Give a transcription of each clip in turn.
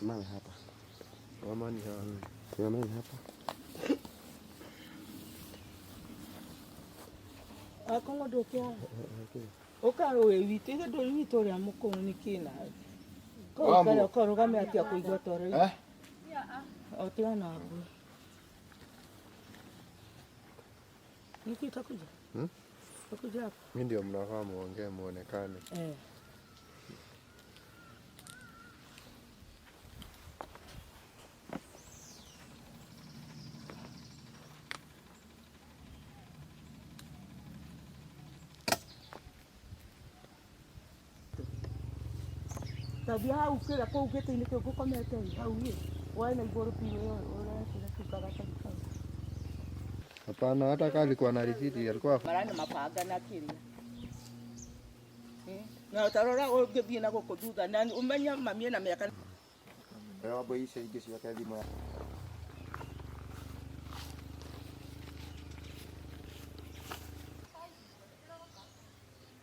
Simama hapa. Wamani hapa. Simama hapa. Akongo dokia. Okaro we wite do Victoria Mukuru ni kina. Ko kala ko rogame atia kuigwa tore. Otia na abu. Niki takuja. Takuja. Mimi ndio mnafaa muongee muonekane. Tabia hau kila kwa ugete ni kwa komete hau ye. Wana igoro pini ora kila kikaka. Hapana, hata kama alikuwa na risiti alikuwa marani mapaga na kiria. Na utarora ugebie na goko Thutha na umenya mamie na miaka. Wabo isha igicio ya thimo.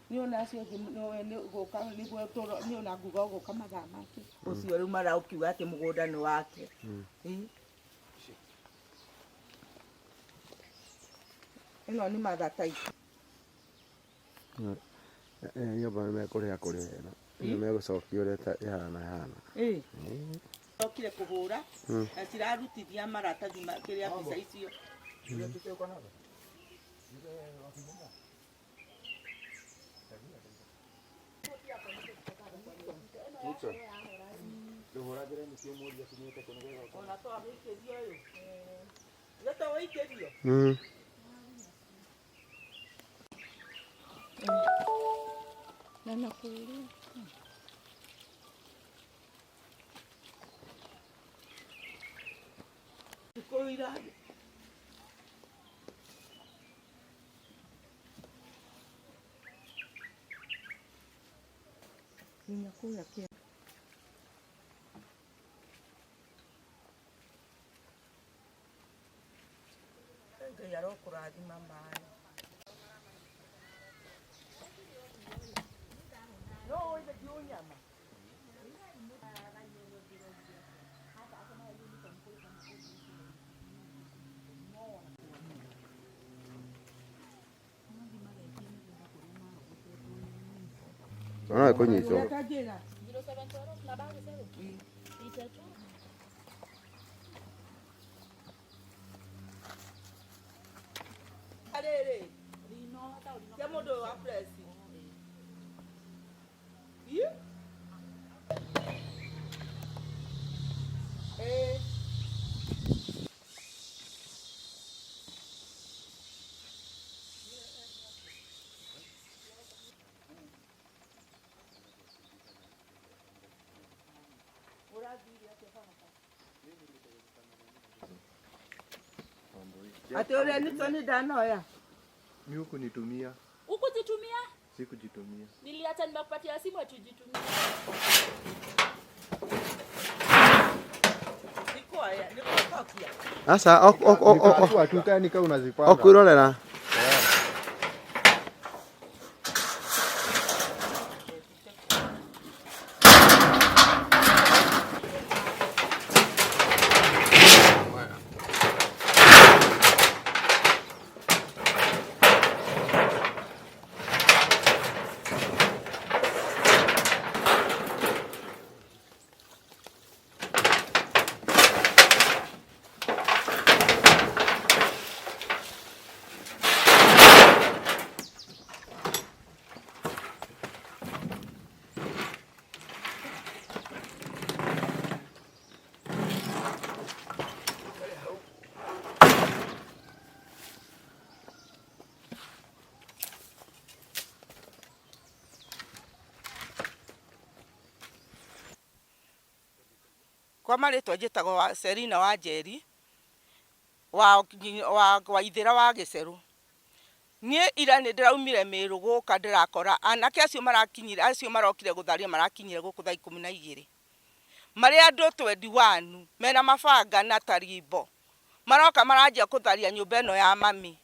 Niona acio ni goka ni gwetoro niona nguga goka mathama ki ucio ru mara ukiuga ati mugunda ni wake ino ni mathatai Yo bana me kuria na ni me gucokia ureta yana okire kuhura atirarutithia maratathi makiria mbica icio Nana kulia. Kukoira. Ninakula kia. Yaro kuradi mama. No, ile nyama. Ona kunyicho. Arere. Lino ta lino. Ya modo wa press. Ati ule nitoni dano ya. Mimi kunitumia. Ukujitumia? Sikujitumia. Niliacha nimekupatia simu atujitumia. Niko kia. Asa Atuka nika unazipanga. Okurorera. Kwa maritwa njitagwo Selina wa Njeri wa ithira wa Giceru. Nie ira ni ndiraumire miru guka ndirakora anake acio marakinyire acio marokire gutharia marakinyire guku thaa 12 mari andu 21 mena mabanga na tarimbo maroka maranjia kutharia nyumba ino ya mami.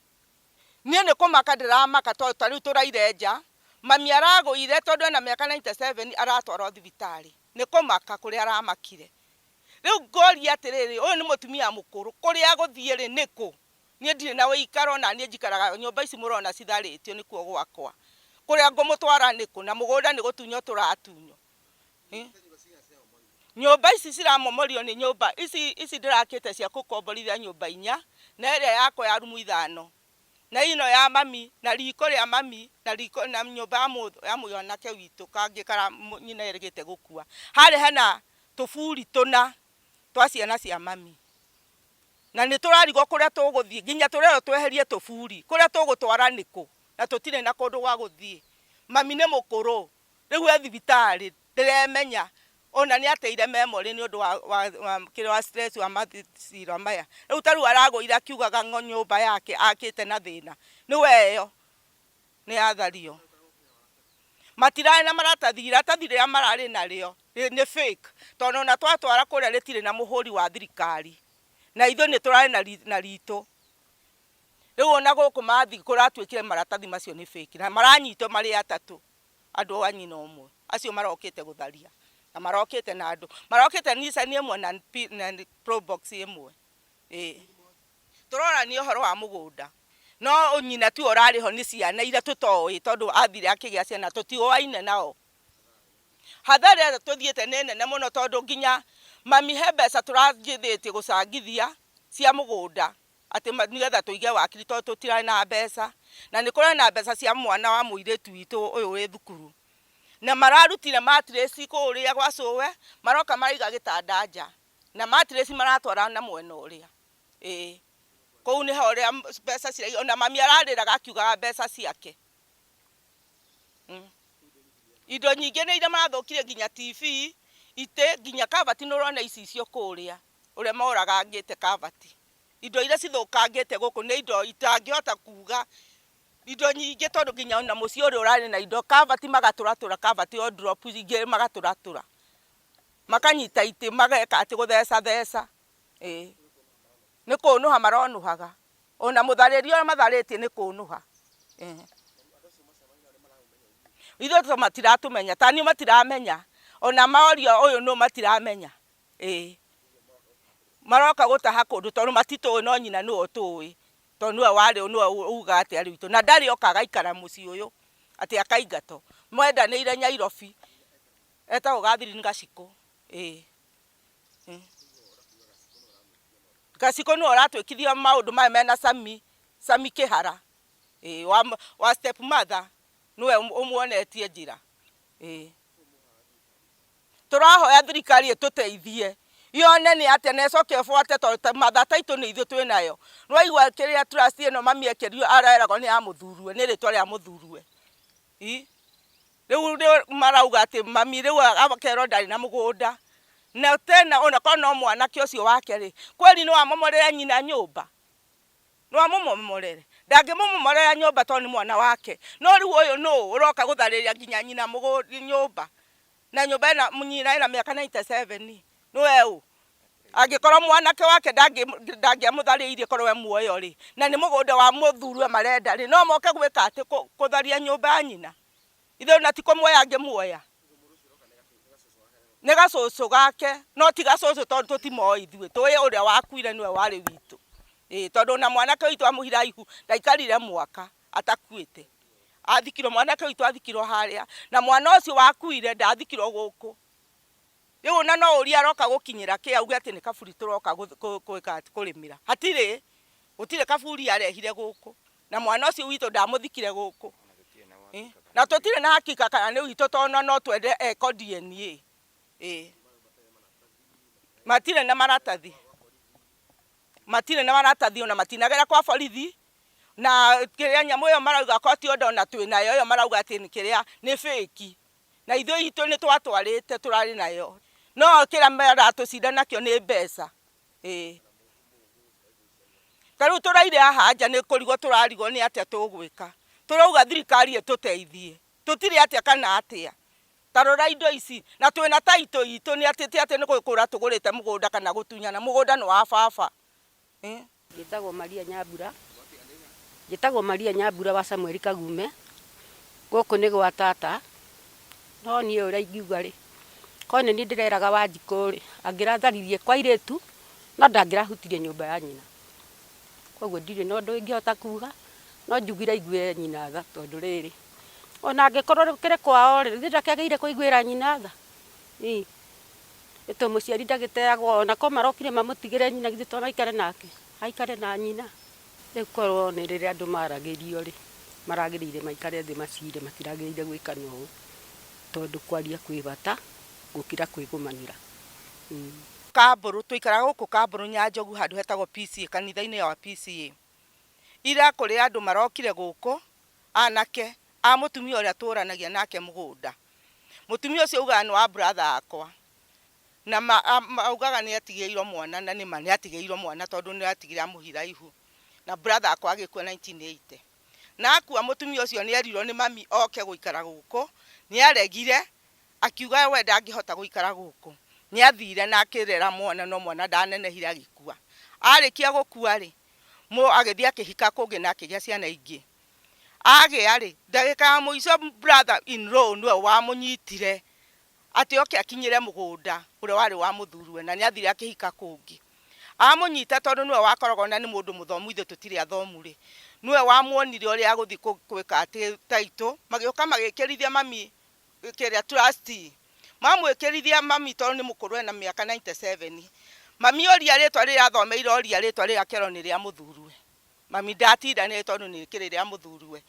Nie ni kumaka ndiramaka to tariu turairenja mami aragũire tondu na miaka 97 aratwarwo Thibitari. Ni kumaka kuri aramakire riu ngoria atiriri uyu ni mutumia mukuru kuria guthie ri niku nie ndire na wikaro na nie njikaraga nyumba ici murona citharitio nikuo gwakwa kuria ngumutwara niku na mugunda ni gutunyo turatunyo nyumba ici ciramomorio ni nyumba ici ndirakite cia kukomborithia nyumba 4 na iria yakwa ya rumu 5 na ino ya mami na riko ria mami na riko na nyumba ya mwanake witu kangikara nyina erigite gukua hari hana tufuri tuna twa ciana cia mami na ni turarigo kuria tuguthie nginya turero tweherie tufuri kuria tugutwara niku na tutire na kundu gwa guthie mami ni mukuru riu thibitari ndiremenya ona ni ateire memory ni undu wa stress wa mathira maya riu taru aragoira kiugaga nyumba yake akite na thina ni weyo ni athario matirane na maratathira tathire marari nario ni fake tono na twatwara kuria ritire na muhuri wa thirikari na itho ni turari na rito riu ona guku mathi kuratwikire maratathi macio ni fake na maranyito mari 3 andu wa nyina umwe acio marokite gutharia na marokite na andu marokite nisani imwe na probox imwe turora ni uhoro wa mugunda no nyina tu orari ho ni ciana ira tutoi tondu athire akigia ciana tutioaine nao hathare tuthiete nene na muno tondu nginya mami hebesa turajithite gucangithia cia mugunda ati nigetha tuige wakiri tondu tutirana na mbeca na nikora na mbeca cia mwana wa muiretu witu uyu wi thukuru na mararutire matresi kuria gwa sowe maroka mariga gitanda nja na matresi maratwara na mwena uria kou ni horia mbeca cirai ona mami arariraga akiuga mbeca ciake indo nyingi ni ira mathokire nginya TV ite nginya kavati nurona icio kuria uria moraga ngite kavati indo ira cithukangite guku ni indo itangihota kuga indo nyingi tondu nginya ona mucio uri urari na indo kavati magaturatura kavati o drop ingi magaturatura makanyita ite mageka ati gutheca ni kunuha maronuhaga ona mutharirio matharitie ni kunuha itho to matiratumenya tani matiramenya ona maorio uyu no matiramenya maroka gutaha kundu tondu matito no nyina no tuwi tondu wari no uga ati ari witu na ndari okaga ikara muci uyu ati akaingato mwenda ni ire Nyairobi eta ugathiri ngaciko Gaciko no ratwikithia maundu maya mena sami kihara wa step mother niwe umuonetie njira turahoya thirikari ituteithie yone ni ate necoke fuate to mother taito ni ithu twinayo rwaigwa kiria trust ino mami ekerio araerago ni amuthurue ni ritwa ria muthurue riu marauga ati mami riu abakero ndari na mugunda na tena ona kono mwana kiocio wake ri kweli no amomorera nyina nyumba no amomorere ndange momorera nyumba toni mwana wake no riu uyu no uroka guthariria nginya nyina mugunda nyumba na nyumba ina nyina ina miaka 97 no eu angikoro mwanake wake ndange amuthariirie korwo we muoyo ri na ni mugunda wa muthurwe marenda ri no moke gwika ati kutharia nyumba nyina itho na tiko muoya ange muoya nega soso gake no tiga soso tondu tutimoi ithue tuye uria wakuire niwe wari witu tondu na mwanake witu amuhira ihu ndaikarire mwaka atakuite athikiro mwanake witu athikiro haria na mwana ucio wakuire ndathikiro guku riu na no uria roka gukinyira ki auge ati ni kaburi turoka gwika kurimira hatire utire kaburi arehire guku na mwana ucio witu ndamuthikire guku na tutire na hakika kana ni witu tondu no twende eko DNA matire na maratathi ona matinagera kwa borithi na kiria nyamu yo marauga ko ti ondo na twinayo yo marauga ati ni kiria ni fake na ithu itu ni twatwarite turari nayo no kira mera tucinda nakio ni mbeca taru turaire haja ni kurigo turarigo ni atia tugwika turauga thirikari etuteithie tutire atia kana atia tarora indo ici na twina taito itu ni atete ate ni gukura tugurite mugunda kana gutunyana mugunda no wa baba gitagwo Maria Nyambura wa Samuel Kagume guku ni gwa tata no ni uria ingiuga ri Kone ni ndireraga Wanjikũ angiratharirie kwa iretu no ndangirahutirie nyumba ya nyina. Koguo ndire no ndu ingihota kuga no njugire igwe nyina tha tondu riri ona angikorwo kire kwao ri ndakiageire kuiguira nyina tha ito muciari ndagiteagwo ona ko marokire mamutigire nyina githi tona ikare nake aikare na nyina riu korwo ni riri andu maragirio ri maragirire maikare thi macire matiragirire gwikania ugu tondu kwaria kwi bata gukira kwigumanira. Kamburu tuikara guku Kamburu Nyanjogu handu hetagwo PCA kanitha-ini ya PCA ira kuri andu marokire guku anake a mutumia uria turanagia nake mugunda. Mutumia ucio ugaga ni wa brother akwa na augaga ni atigiirwo mwana na ni mani atigiirwo mwana tondu ni atigire amuhira ihu na brother akwa agikua 1980 na akua mutumia ucio ni erirwo ni mami oke guikara guku ni aregire akiuga we ndangihota guikara guku ni athire na akirera mwana no mwana ndanenehire agikua arikia gukua ri mu agithia kihika kungi na akigia ciana ingi agia ri ndagika muico brother in law niwe wa munyitire ati oke akinyire mugunda uria wari wa muthuruwe na ni athire akihika kungi amunyita tondu niwe wakoragwo na ni mundu muthomu ithe tutire athomu ri niwe wamuonire uria aguthi kwika ati taito magioka magikirithia mami kiria trustee mamwikirithia mami tondu ni mukuru na miaka 97 mami oria ritwa ri athomeire oria ritwa ri akero ni ria muthuruwe mami ndatinda ni tondu ni kiri ria muthuruwe